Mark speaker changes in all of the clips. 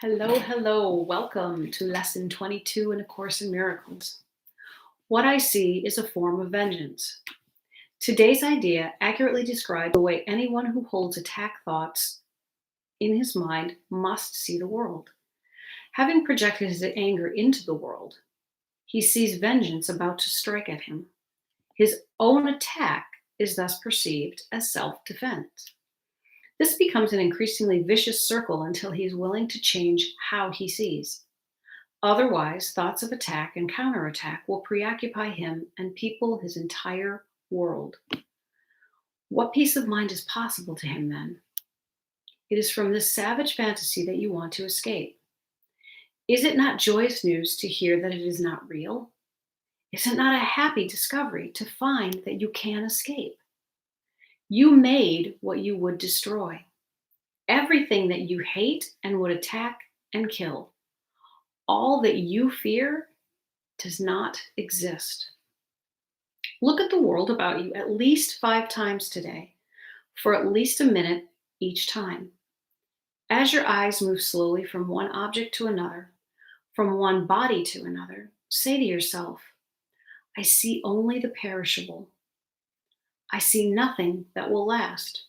Speaker 1: Hello, hello. Welcome to Lesson 22 in A Course in Miracles. What I see is a form of vengeance. Today's idea accurately describes the way anyone who holds attack thoughts in his mind must see the world. Having projected his anger into the world, he sees vengeance about to strike at him. His own attack is thus perceived as self defense. This becomes an increasingly vicious circle until he is willing to change how he sees. Otherwise, thoughts of attack and counterattack will preoccupy him and people his entire world. What peace of mind is possible to him then? It is from this savage fantasy that you want to escape. Is it not joyous news to hear that it is not real? Is it not a happy discovery to find that you can escape? You made what you would destroy. Everything that you hate and would attack and kill. All that you fear does not exist. Look at the world about you at least 5 times today, for at least a minute each time. As your eyes move slowly from one object to another, from one body to another, say to yourself, I see only the perishable. I see nothing that will last.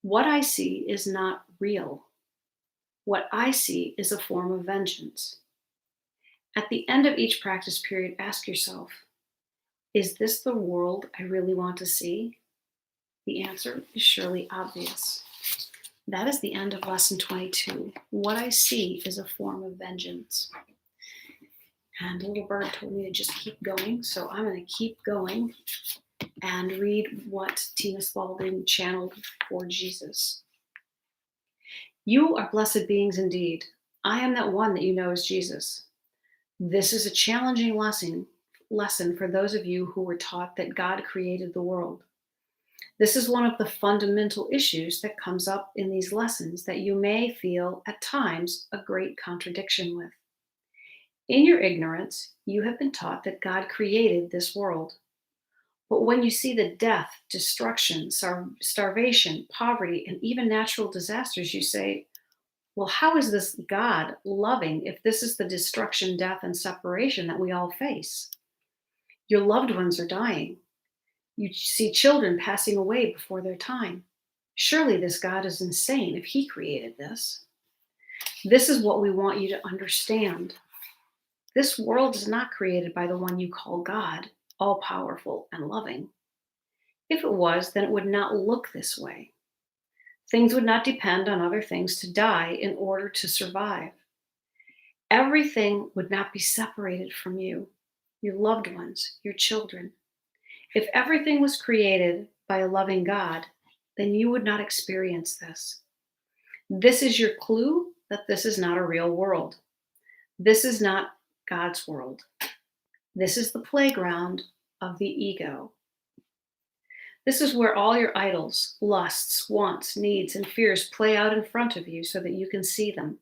Speaker 1: What I see is not real. What I see is a form of vengeance. At the end of each practice period, ask yourself, is this the world I really want to see? The answer is surely obvious. That is the end of lesson 22. What I see is a form of vengeance. And Little Bird told me to just keep going, so I'm going to keep going and read what Tina Spalding channeled for Jesus. You are blessed beings indeed. I am that one that you know as Jesus. This is a challenging lesson for those of you who were taught that God created the world. This is one of the fundamental issues that comes up in these lessons that you may feel at times a great contradiction with. In your ignorance, you have been taught that God created this world. But when you see the death, destruction, starvation, poverty, and even natural disasters, you say, well, how is this God loving if this is the destruction, death, and separation that we all face? Your loved ones are dying. You see children passing away before their time. Surely this God is insane if he created this. This is what we want you to understand. This world is not created by the one you call God, all-powerful and loving. If it was, then it would not look this way. Things would not depend on other things to die in order to survive. Everything would not be separated from you, your loved ones, your children. If everything was created by a loving God, then you would not experience this. This is your clue that this is not a real world. This is not God's world. This is the playground of the ego. This is where all your idols, lusts, wants, needs, and fears play out in front of you so that you can see them.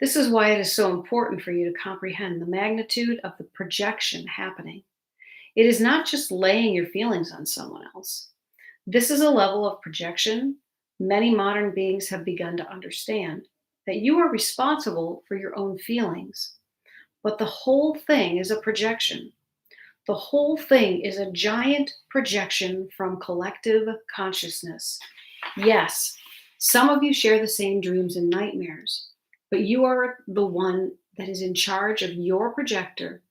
Speaker 1: This is why it is so important for you to comprehend the magnitude of the projection happening. It is not just laying your feelings on someone else. This is a level of projection many modern beings have begun to understand, that you are responsible for your own feelings. But the whole thing is a projection. The whole thing is a giant projection from collective consciousness. Yes, some of you share the same dreams and nightmares, but you are the one that is in charge of your projector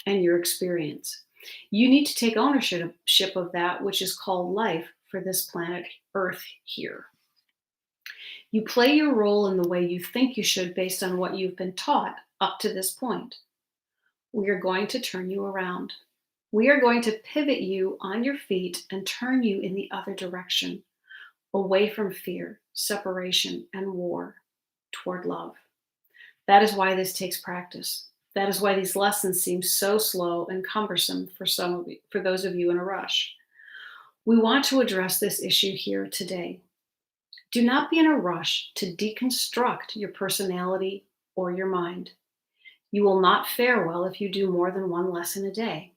Speaker 1: and your experience. You need to take ownership of that which is called life for this planet Earth here. You play your role in the way you think you should based on what you've been taught up to this point. We are going to turn you around. We are going to pivot you on your feet and turn you in the other direction, away from fear, separation, and war, toward love. That is why this takes practice. That is why these lessons seem so slow and cumbersome for those of you in a rush. We want to address this issue here today. Do not be in a rush to deconstruct your personality or your mind. You will not fare well if you do more than one lesson a day.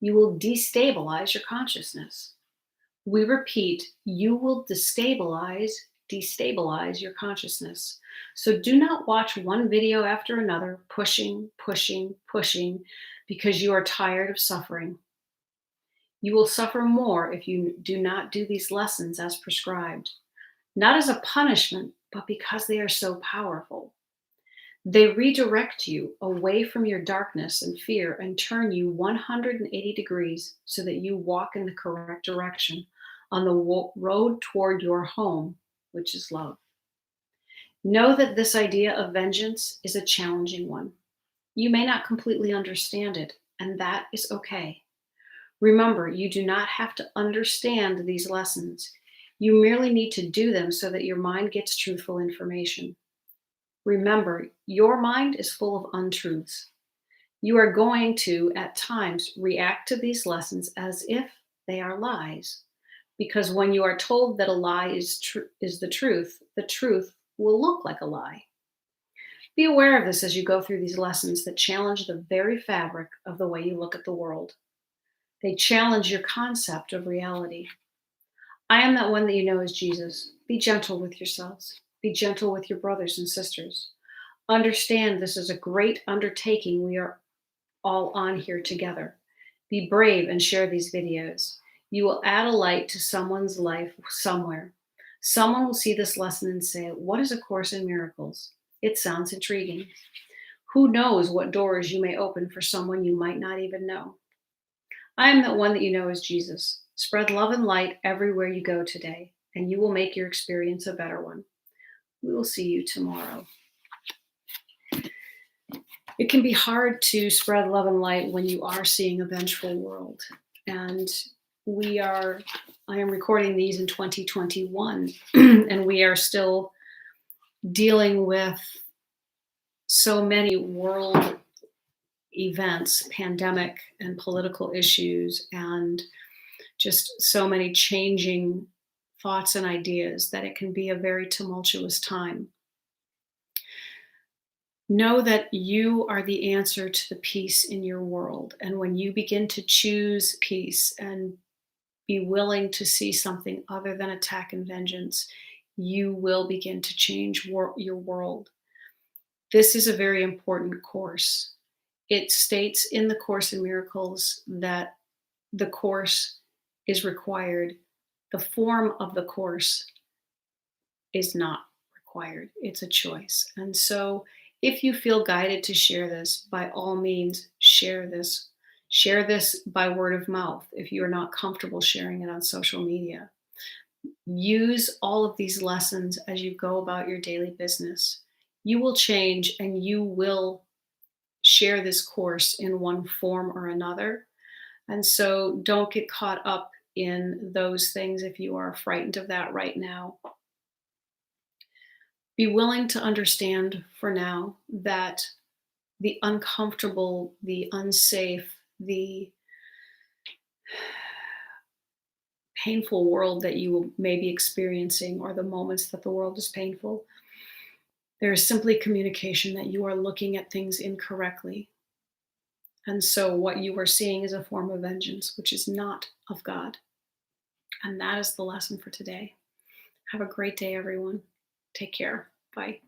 Speaker 1: You will destabilize your consciousness. We repeat, you will destabilize, destabilize your consciousness. So do not watch one video after another, pushing, pushing, pushing, because you are tired of suffering. You will suffer more if you do not do these lessons as prescribed, not as a punishment, but because they are so powerful. They redirect you away from your darkness and fear and turn you 180 degrees so that you walk in the correct direction on the road toward your home, which is love. Know that this idea of vengeance is a challenging one. You may not completely understand it, and that is okay. Remember, you do not have to understand these lessons. You merely need to do them so that your mind gets truthful information. Remember, your mind is full of untruths. You are going to, at times, react to these lessons as if they are lies. Because when you are told that a lie is the truth will look like a lie. Be aware of this as you go through these lessons that challenge the very fabric of the way you look at the world. They challenge your concept of reality. I am that one that you know as Jesus. Be gentle with yourselves. Be gentle with your brothers and sisters. Understand this is a great undertaking we are all on here together. Be brave and share these videos. You will add a light to someone's life somewhere. Someone will see this lesson and say, "What is A Course in Miracles? It sounds intriguing." Who knows what doors you may open for someone you might not even know. I am that one that you know as Jesus. Spread love and light everywhere you go today, and you will make your experience a better one. We will see you tomorrow. It can be hard to spread love and light when you are seeing a vengeful world. And I am recording these in 2021, and we are still dealing with so many world events, pandemic and political issues, and just so many changing thoughts and ideas that it can be a very tumultuous time. Know that you are the answer to the peace in your world. And when you begin to choose peace and be willing to see something other than attack and vengeance, you will begin to change your world. This is a very important course. It states in the Course in Miracles that the course is required. The form of the course is not required. It's a choice. And so if you feel guided to share this, by all means, share this. Share this by word of mouth if you are not comfortable sharing it on social media. Use all of these lessons as you go about your daily business. You will change and you will share this course in one form or another. And so don't get caught up in those things if you are frightened of that right now. Be willing to understand for now that the uncomfortable, the unsafe, the painful world that you may be experiencing, or the moments that the world is painful, there is simply communication that you are looking at things incorrectly. And so what you are seeing is a form of vengeance, which is not of God. And that is the lesson for today. Have a great day, everyone. Take care. Bye.